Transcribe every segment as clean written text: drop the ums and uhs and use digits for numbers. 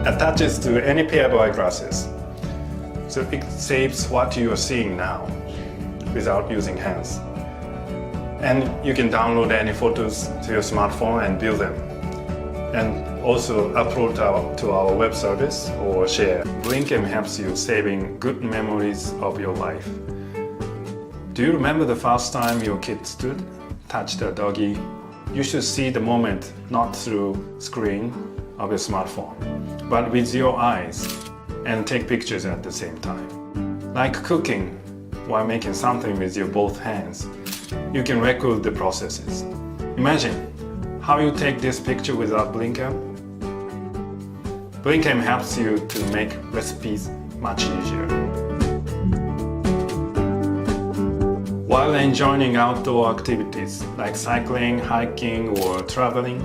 attaches to any pair of eyeglasses. So it saves what you are seeing now without using hands. And you can download any photos to your smartphone and view them. And also upload to our web service or share. Blinkem helps you saving good memories of your life. Do you remember the first time your kid stood, touched a doggy? You should see the moment not through screen of your smartphone, but with your eyes, and take pictures at the same time. Like cooking, while making something with your both hands, you can record the processes. Imagine how you take this picture without Blinkem. Blinkem helps you to make recipes much easier. While enjoying outdoor activities like cycling, hiking, or traveling,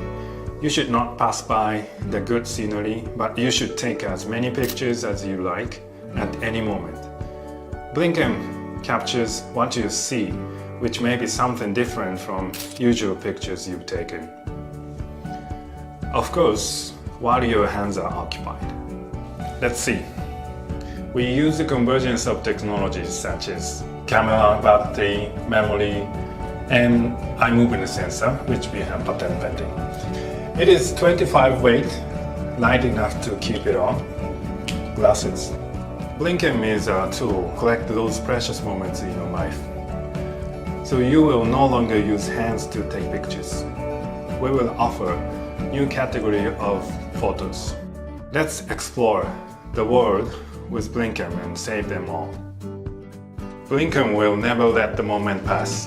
you should not pass by the good scenery, but you should take as many pictures as you like at any moment. Blinkem captures what you see, which may be something different from usual pictures you've taken. Of course, while your hands are occupied. Let's see. We use the convergence of technologies such as camera, battery, memory, and eye movement sensor, which we have patent pending. It is 25 weight, light enough to keep it on. Glasses. Blinkem is a tool to collect those precious moments in your life. So you will no longer use hands to take pictures. We will offer new category of photos. Let's explore the world with Blinkem and save them all. Blinkem will never let the moment pass.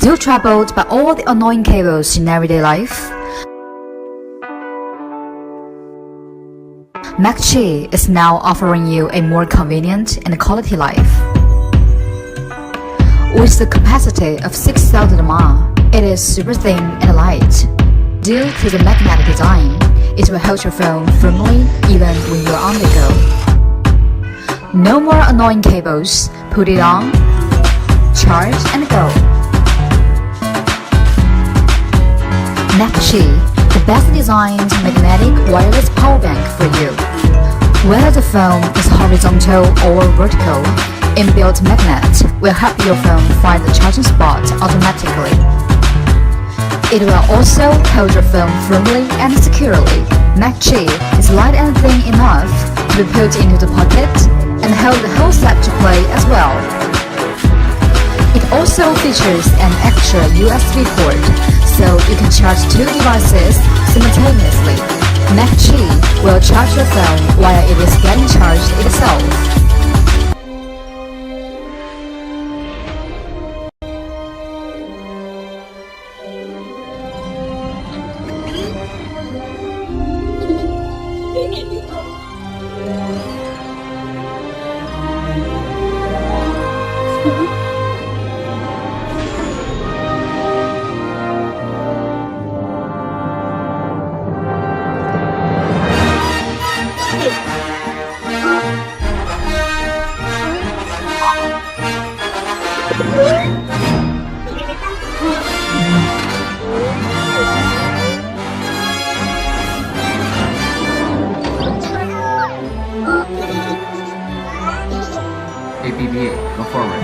Still troubled by all the annoying cables in everyday life? MacChi is now offering you a more convenient and quality life. With the capacity of 6,000 mAh, it is super thin and light. Due to the magnetic design, it will hold your phone firmly even when you're on the go. No more annoying cables. Put it on, charge and go. MacChi, the best designed magnetic wireless power bank for you. Whether the phone is horizontal or vertical, inbuilt magnet will help your phone find the charging spot automatically. It will also hold your phone firmly and securely. MacChi is light and thin enough to be put into the pocket and hold the whole set to play as well. It also features an extra USB port, so you can charge 2 devices simultaneously. MacChi will charge your phone while it is getting charged itself. APBA, go forward.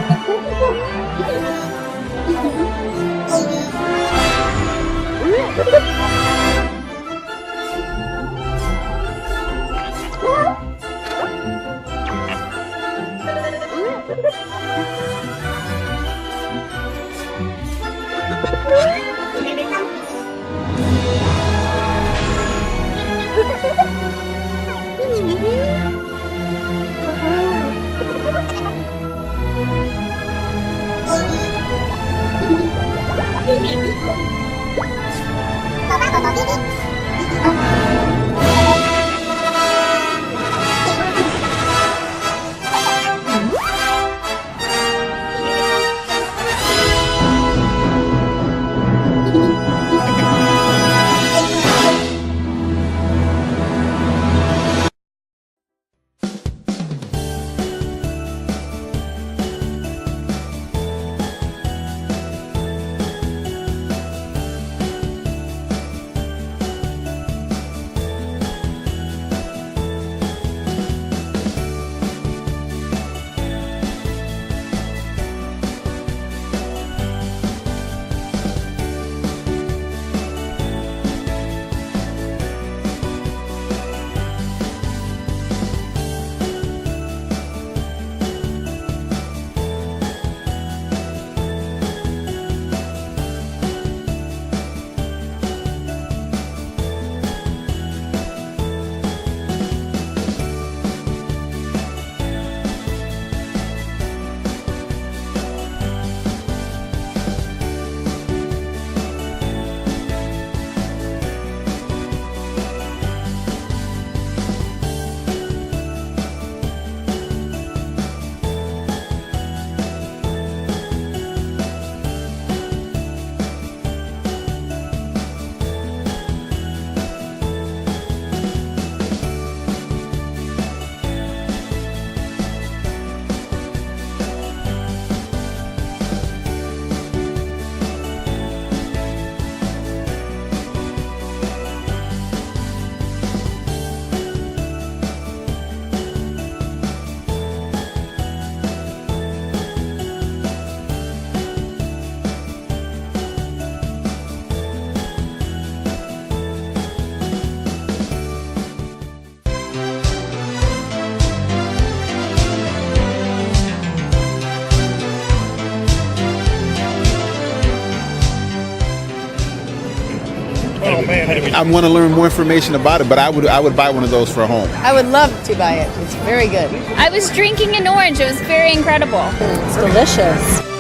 I want to learn more information about it, but I would buy one of those for home. I would love to buy it. It's very good. I was drinking an orange. It was very incredible. It's delicious.